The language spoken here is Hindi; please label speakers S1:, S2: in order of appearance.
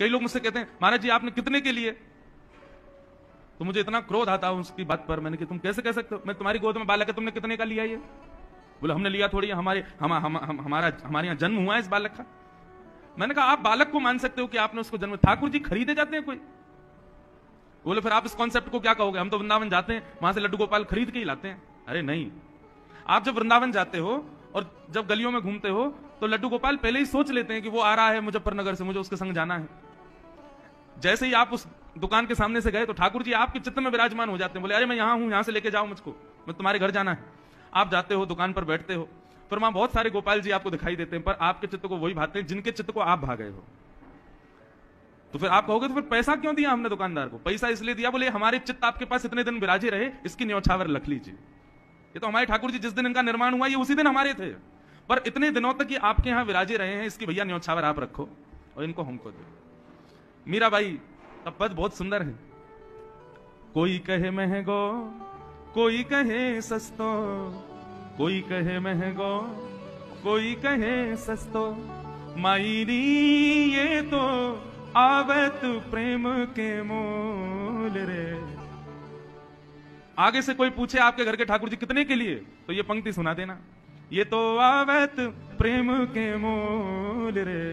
S1: कई लोग मुझसे कहते हैं महाराज जी आपने कितने के लिए, तो मुझे इतना क्रोध आता है उसकी बात पर। मैंने कि तुम कैसे कह सकते हो, मैं तुम्हारी गोद में बालक है, तुमने कितने का लिया ये? बोले हमने लिया थोड़ी, हमारे यहाँ जन्म हुआ है इस बालक का। मैंने कहा आप बालक को मान सकते हो कि आपने उसको जन्म, ठाकुर जी खरीदे जाते हैं कोई? बोले फिर आप इस कॉन्सेप्ट को क्या कहोगे? हम तो वृंदावन जाते हैं, वहां से लड्डू गोपाल खरीद के ही लाते हैं। अरे नहीं, आप जब वृंदावन जाते हो और जब गलियों में घूमते हो तो लड्डू गोपाल पहले ही सोच लेते हैं कि वो आ रहा है मुजफ्फरनगर से, मुझे उसके संग जाना है। जैसे ही आप उस दुकान के सामने से गए तो ठाकुर जी आपके चित्त में विराजमान हो जाते हैं। बोले अरे मैं यहां हूं, यहां से लेके जाओ मुझको, मैं तुम्हारे घर जाना है। आप जाते हो, दुकान पर बैठते हो, फिर वहां बहुत सारे गोपाल जी आपको दिखाई देते हैं, पर आपके चित्त को वही भाते हैं जिनके चित्त को आप भागे हो। तो फिर आप कहोगे तो फिर पैसा क्यों दिया हमने दुकानदार को? पैसा इसलिए दिया, बोले हमारे चित्त आपके पास इतने दिन विराजे रहे, इसकी न्यौछावर रख लीजिए। ये तो हमारे ठाकुर जी जिस दिन इनका निर्माण हुआ ये उसी दिन हमारे थे, पर इतने दिनों तक ये आपके यहां विराजे रहे हैं, इसकी भैया न्यौछावर आप रखो और इनको हमको दो। मीराबाई का पद बहुत सुंदर है। कोई कहे महंगो, कोई कहे सस्तो, कोई कहे महंगो, कोई कहे सस्तो, माईनी ये तो आवत प्रेम के मोल रे। आगे से कोई पूछे आपके घर के ठाकुर जी कितने के लिए, तो ये पंक्ति सुना देना, ये तो आवत प्रेम के मोल रे।